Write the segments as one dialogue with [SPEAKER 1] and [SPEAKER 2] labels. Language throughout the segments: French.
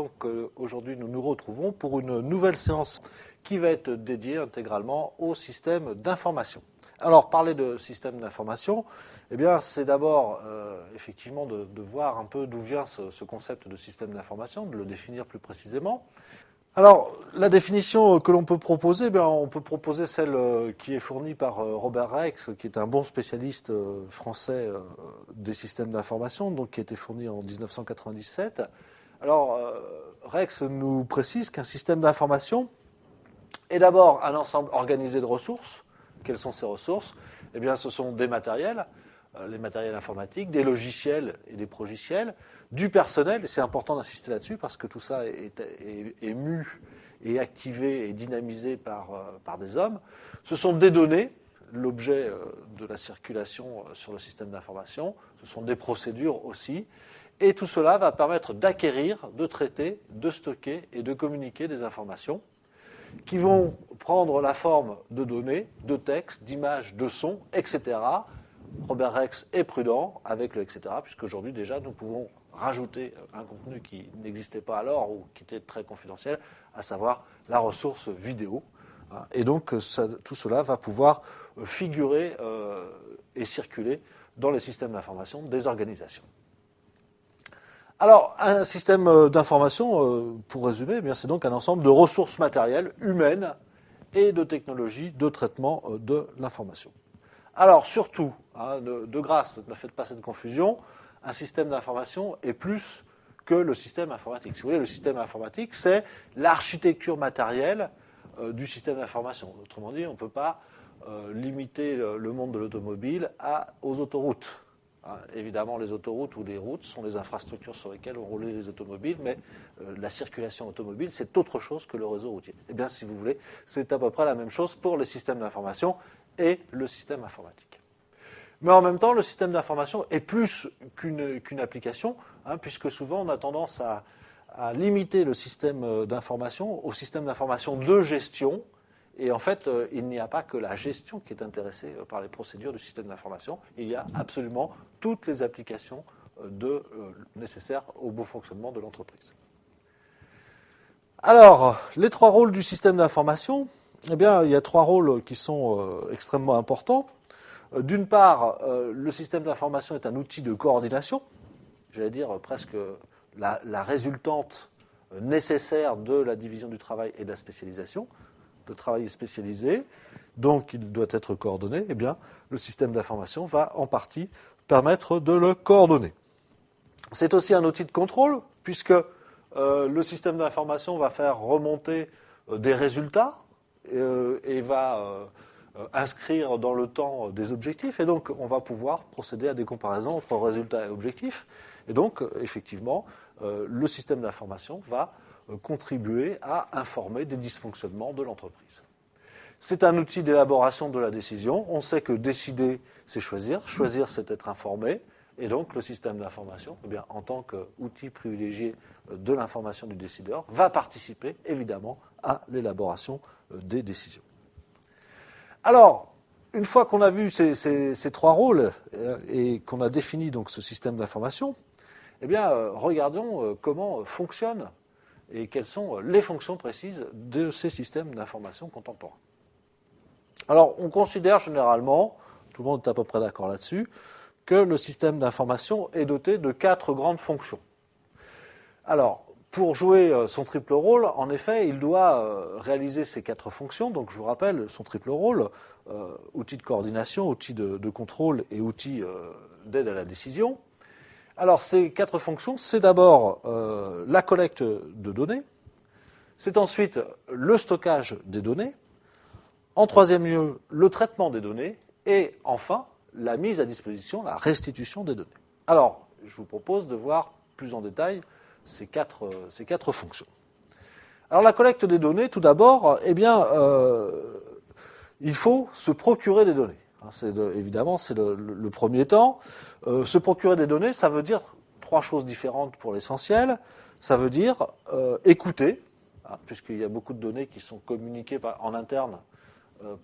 [SPEAKER 1] Donc aujourd'hui, nous nous retrouvons pour une nouvelle séance qui va être dédiée intégralement au système d'information. Alors, parler de système d'information, eh bien, c'est d'abord effectivement de voir un peu d'où vient ce concept de système d'information, de le définir plus précisément. Alors, la définition que l'on peut proposer, eh bien, on peut proposer celle qui est fournie par Robert Rex, qui est un bon spécialiste français des systèmes d'information, donc qui a été fournie en 1997. Alors, Rex nous précise qu'un système d'information est d'abord un ensemble organisé de ressources. Quelles sont ces ressources? Eh bien, ce sont des matériels, les matériels informatiques, des logiciels et des progiciels, du personnel, et c'est important d'insister là-dessus parce que tout ça est mu et activé et dynamisé par des hommes. Ce sont des données, l'objet de la circulation sur le système d'information, ce sont des procédures aussi, et tout cela va permettre d'acquérir, de traiter, de stocker et de communiquer des informations qui vont prendre la forme de données, de textes, d'images, de sons, etc. Robert Rex est prudent avec le etc., puisqu'aujourd'hui déjà nous pouvons rajouter un contenu qui n'existait pas alors ou qui était très confidentiel, à savoir la ressource vidéo. Et donc tout cela va pouvoir figurer et circuler dans les systèmes d'information des organisations. Alors, un système d'information, pour résumer, eh bien, c'est donc un ensemble de ressources matérielles, humaines et de technologies de traitement de l'information. Alors, surtout, de grâce, ne faites pas cette confusion, un système d'information est plus que le système informatique. Si vous voulez, le système informatique, c'est l'architecture matérielle du système d'information. Autrement dit, on ne peut pas limiter le monde de l'automobile aux autoroutes. Évidemment, les autoroutes ou les routes sont les infrastructures sur lesquelles ont roulé les automobiles, mais la circulation automobile, c'est autre chose que le réseau routier. Eh bien, si vous voulez, c'est à peu près la même chose pour les systèmes d'information et le système informatique. Mais en même temps, le système d'information est plus qu'une application, puisque souvent on a tendance à limiter le système d'information au système d'information de gestion. Et en fait, il n'y a pas que la gestion qui est intéressée par les procédures du système d'information. Il y a absolument toutes les applications nécessaires au bon fonctionnement de l'entreprise. Alors, les trois rôles du système d'information, eh bien, il y a trois rôles qui sont extrêmement importants. D'une part, le système d'information est un outil de coordination, j'allais dire presque la résultante nécessaire de la division du travail et de la spécialisation. Le travail est spécialisé, donc il doit être coordonné. Eh bien, le système d'information va en partie permettre de le coordonner. C'est aussi un outil de contrôle, puisque le système d'information va faire remonter des résultats et va inscrire dans le temps des objectifs. Et donc, on va pouvoir procéder à des comparaisons entre résultats et objectifs. Et donc, effectivement, le système d'information va contribuer à informer des dysfonctionnements de l'entreprise. C'est un outil d'élaboration de la décision. On sait que décider, c'est choisir. Choisir, c'est être informé. Et donc, le système d'information, eh bien, en tant qu'outil privilégié de l'information du décideur, va participer, évidemment, à l'élaboration des décisions. Alors, une fois qu'on a vu ces trois rôles et qu'on a défini donc ce système d'information, eh bien, regardons comment fonctionne et quelles sont les fonctions précises de ces systèmes d'information contemporains. Alors, on considère généralement, tout le monde est à peu près d'accord là-dessus, que le système d'information est doté de 4 grandes fonctions. Alors, pour jouer son triple rôle, en effet, il doit réaliser ces 4 fonctions. Donc, je vous rappelle, son triple rôle, outil de coordination, outil de contrôle et outil d'aide à la décision. Alors, ces 4 fonctions, c'est d'abord la collecte de données, c'est ensuite le stockage des données, en troisième lieu, le traitement des données, et enfin, la mise à disposition, la restitution des données. Alors, je vous propose de voir plus en détail ces quatre fonctions. Alors, la collecte des données, tout d'abord, eh bien, il faut se procurer des données. Évidemment, c'est le premier temps. Se procurer des données, ça veut dire 3 choses différentes pour l'essentiel. Ça veut dire écouter, puisqu'il y a beaucoup de données qui sont communiquées en interne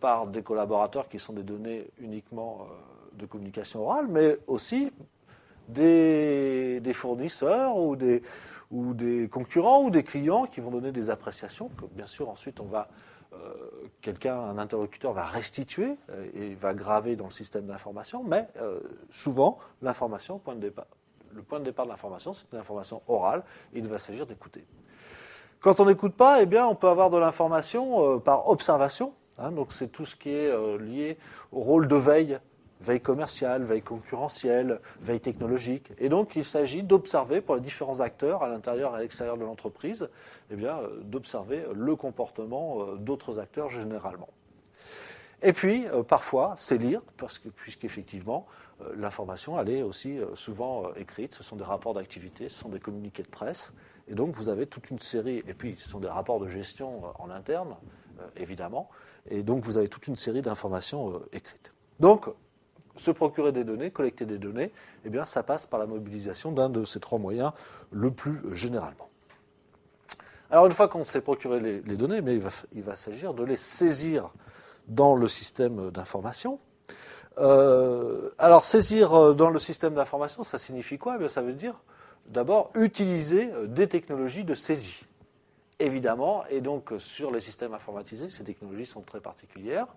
[SPEAKER 1] par des collaborateurs qui sont des données uniquement de communication orale, mais aussi des fournisseurs ou ou des concurrents ou des clients qui vont donner des appréciations que bien sûr ensuite un interlocuteur va restituer et va graver dans le système d'information, mais souvent l'information, le point de départ de l'information, c'est une information orale et il va s'agir d'écouter. Quand on n'écoute pas, eh bien, on peut avoir de l'information par observation, donc c'est tout ce qui est lié au rôle de veille commerciale, veille concurrentielle, veille technologique. Et donc, il s'agit d'observer pour les différents acteurs à l'intérieur et à l'extérieur de l'entreprise, eh bien, d'observer le comportement d'autres acteurs généralement. Et puis, parfois, c'est lire, puisqu'effectivement, l'information, elle est aussi souvent écrite. Ce sont des rapports d'activité, ce sont des communiqués de presse. Et donc, vous avez toute une série, et puis ce sont des rapports de gestion en interne, évidemment. Et donc, vous avez toute une série d'informations écrites. Donc, se procurer des données, collecter des données, eh bien, ça passe par la mobilisation d'un de ces trois moyens le plus généralement. Alors, une fois qu'on s'est procuré les données, mais il va s'agir de les saisir dans le système d'information. Alors, saisir dans le système d'information, ça signifie quoi ? Eh bien, ça veut dire, d'abord, utiliser des technologies de saisie. Évidemment, et donc, sur les systèmes informatisés, ces technologies sont très particulières.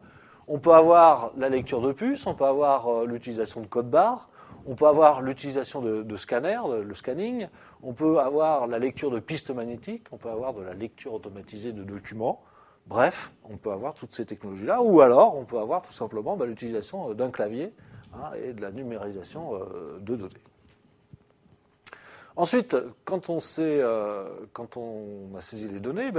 [SPEAKER 1] On peut avoir la lecture de puces, on peut avoir l'utilisation de code barres, on peut avoir l'utilisation de scanners, le scanning, on peut avoir la lecture de pistes magnétiques, on peut avoir de la lecture automatisée de documents. Bref, on peut avoir toutes ces technologies-là, ou alors on peut avoir tout simplement l'utilisation d'un clavier et de la numérisation de données. Ensuite, quand on a saisi les données,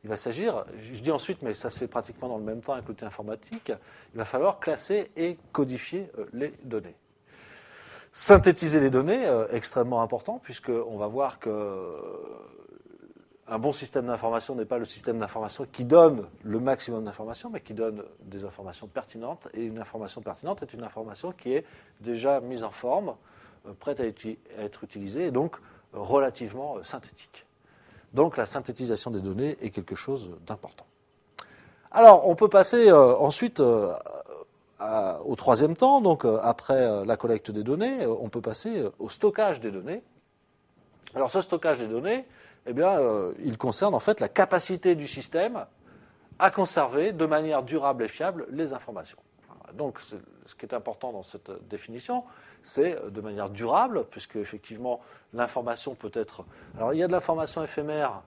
[SPEAKER 1] il va s'agir, je dis ensuite, mais ça se fait pratiquement dans le même temps avec l'outil informatique, il va falloir classer et codifier les données. Synthétiser les données, extrêmement important, puisqu'on va voir que un bon système d'information n'est pas le système d'information qui donne le maximum d'informations, mais qui donne des informations pertinentes. Et une information pertinente est une information qui est déjà mise en forme, prête à être utilisée, et donc relativement synthétique. Donc la synthétisation des données est quelque chose d'important. Alors, on peut passer ensuite au troisième temps, donc après la collecte des données, on peut passer au stockage des données. Alors ce stockage des données, eh bien, il concerne en fait la capacité du système à conserver de manière durable et fiable les informations. Donc, ce qui est important dans cette définition, c'est de manière durable, puisque effectivement, l'information peut être. Alors, il y a de l'information éphémère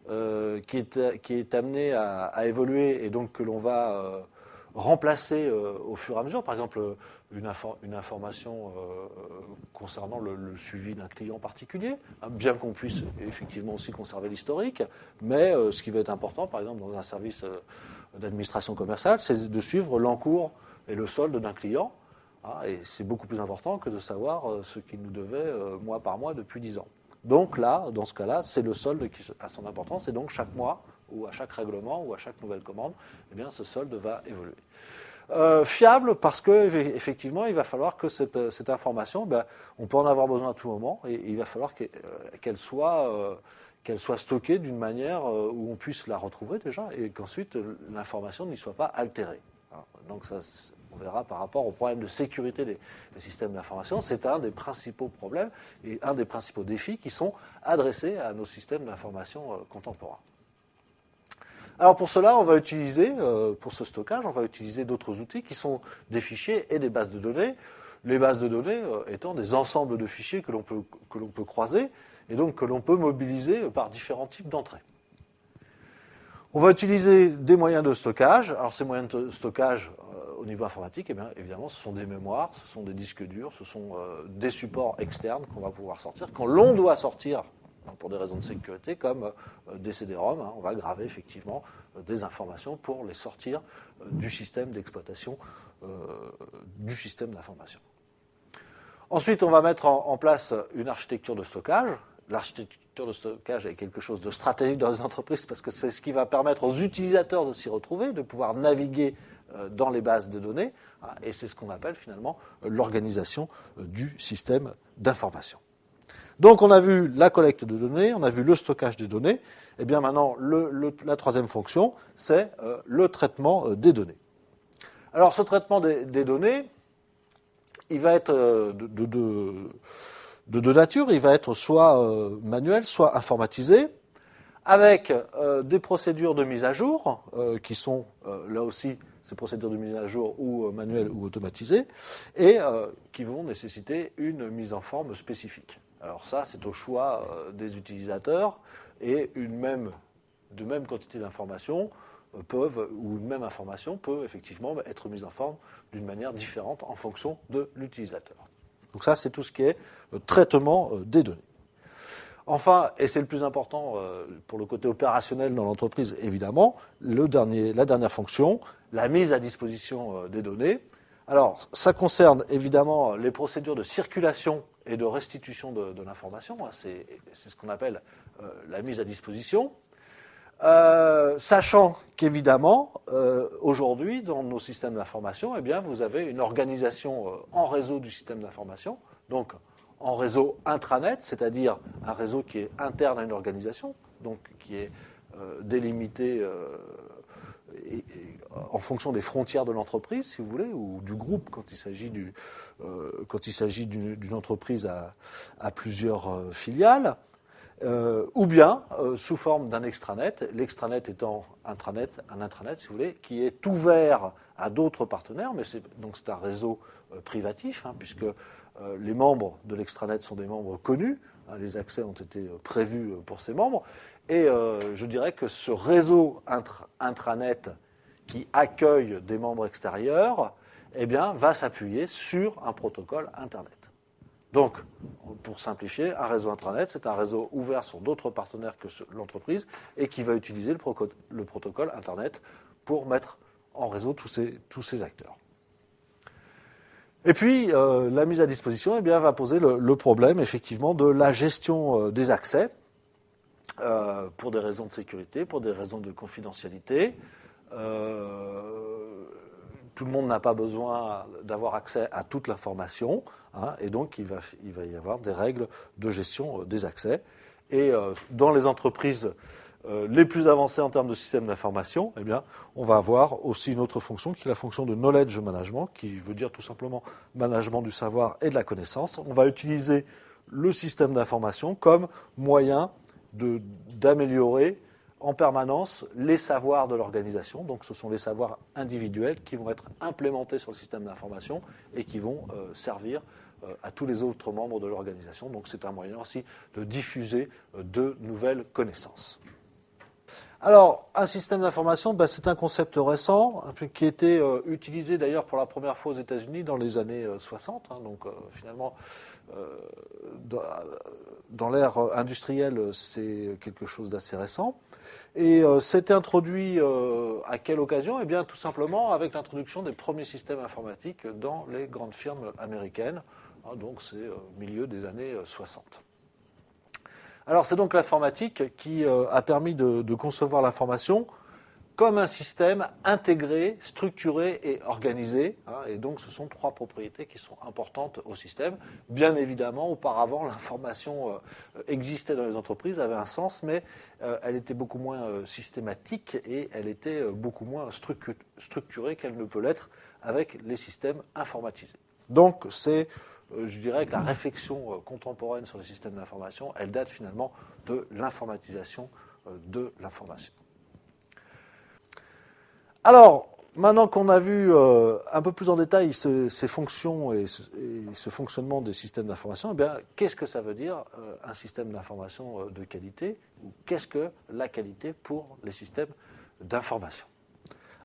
[SPEAKER 1] qui est amenée à évoluer et donc que l'on va remplacer au fur et à mesure. Par exemple, une information concernant le suivi d'un client particulier, bien qu'on puisse effectivement aussi conserver l'historique, mais ce qui va être important, par exemple, dans un service d'administration commerciale, c'est de suivre l'encours et le solde d'un client. Et c'est beaucoup plus important que de savoir ce qu'il nous devait mois par mois depuis 10 ans. Donc là, dans ce cas-là, c'est le solde qui a son importance, et donc chaque mois, ou à chaque règlement, ou à chaque nouvelle commande, eh bien, ce solde va évoluer. Fiable parce qu'effectivement, il va falloir que cette information, on peut en avoir besoin à tout moment, et il va falloir qu'elle soit stockée d'une manière où on puisse la retrouver déjà, et qu'ensuite l'information n'y soit pas altérée. Donc ça, on verra par rapport au problème de sécurité des systèmes d'information, c'est un des principaux problèmes et un des principaux défis qui sont adressés à nos systèmes d'information contemporains. Alors pour cela, on va utiliser, pour ce stockage, on va utiliser d'autres outils qui sont des fichiers et des bases de données. Les bases de données étant des ensembles de fichiers que l'on peut croiser et donc que l'on peut mobiliser par différents types d'entrées. On va utiliser des moyens de stockage. Alors ces moyens de stockage au niveau informatique, eh bien, évidemment, ce sont des mémoires, ce sont des disques durs, ce sont des supports externes qu'on va pouvoir sortir. Quand l'on doit sortir, pour des raisons de sécurité, comme des CD-ROM, on va graver effectivement des informations pour les sortir du système d'exploitation du système d'information. Ensuite, on va mettre en place une architecture de stockage. L'architecture de stockage est quelque chose de stratégique dans les entreprises parce que c'est ce qui va permettre aux utilisateurs de s'y retrouver, de pouvoir naviguer dans les bases de données, et c'est ce qu'on appelle finalement l'organisation du système d'information. Donc on a vu la collecte de données, on a vu le stockage des données, et bien maintenant la troisième fonction, c'est le traitement des données. Alors ce traitement des données, il va être de deux natures. Il va être soit manuel, soit informatisé, avec des procédures de mise à jour, qui sont là aussi ces procédures de mise à jour ou manuelles ou automatisées, et qui vont nécessiter une mise en forme spécifique. Alors ça, c'est au choix des utilisateurs, et de même quantité d'informations ou une même information peut effectivement être mise en forme d'une manière différente en fonction de l'utilisateur. Donc ça, c'est tout ce qui est traitement des données. Enfin, et c'est le plus important pour le côté opérationnel dans l'entreprise, évidemment, la dernière fonction, la mise à disposition des données. Alors, ça concerne évidemment les procédures de circulation et de restitution de l'information. C'est ce qu'on appelle la mise à disposition. Sachant qu'évidemment, aujourd'hui, dans nos systèmes d'information, eh bien, vous avez une organisation en réseau du système d'information, donc en réseau intranet, c'est-à-dire un réseau qui est interne à une organisation, donc qui est délimité en fonction des frontières de l'entreprise, si vous voulez, ou du groupe quand il s'agit d'une entreprise à plusieurs filiales. Ou bien sous forme d'un extranet, l'extranet étant un intranet, si vous voulez, qui est ouvert à d'autres partenaires, mais c'est un réseau privatif, puisque les membres de l'extranet sont des membres connus, les accès ont été prévus pour ces membres, et je dirais que ce réseau intranet qui accueille des membres extérieurs, eh bien, va s'appuyer sur un protocole Internet. Donc, pour simplifier, un réseau intranet, c'est un réseau ouvert sur d'autres partenaires que l'entreprise et qui va utiliser le protocole Internet pour mettre en réseau tous ces acteurs. Et puis, la mise à disposition eh bien, va poser le problème, effectivement, de la gestion des accès pour des raisons de sécurité, pour des raisons de confidentialité. Tout le monde n'a pas besoin d'avoir accès à toute l'information, et donc il va y avoir des règles de gestion des accès. Et dans les entreprises les plus avancées en termes de système d'information, eh bien, on va avoir aussi une autre fonction qui est la fonction de knowledge management, qui veut dire tout simplement management du savoir et de la connaissance. On va utiliser le système d'information comme moyen d'améliorer en permanence les savoirs de l'organisation. Donc ce sont les savoirs individuels qui vont être implémentés sur le système d'information et qui vont servir à tous les autres membres de l'organisation. Donc c'est un moyen aussi de diffuser de nouvelles connaissances. Alors, un système d'information, c'est un concept récent, qui a été utilisé d'ailleurs pour la première fois aux États-Unis dans les années 60. Donc finalement, dans l'ère industrielle, c'est quelque chose d'assez récent. Et c'est introduit à quelle occasion ? Eh bien, tout simplement avec l'introduction des premiers systèmes informatiques dans les grandes firmes américaines. Donc, c'est au milieu des années 60. Alors, c'est donc l'informatique qui a permis de concevoir l'information comme un système intégré, structuré et organisé. Et donc, ce sont trois propriétés qui sont importantes au système. Bien évidemment, auparavant, l'information existait dans les entreprises, avait un sens, mais elle était beaucoup moins systématique et elle était beaucoup moins structurée qu'elle ne peut l'être avec les systèmes informatisés. Donc, c'est, je dirais que la réflexion contemporaine sur les systèmes d'information, elle date finalement de l'informatisation de l'information. Alors, maintenant qu'on a vu un peu plus en détail ces fonctions et ce fonctionnement des systèmes d'information, eh bien, qu'est-ce que ça veut dire un système d'information de qualité, ou qu'est-ce que la qualité pour les systèmes d'information ?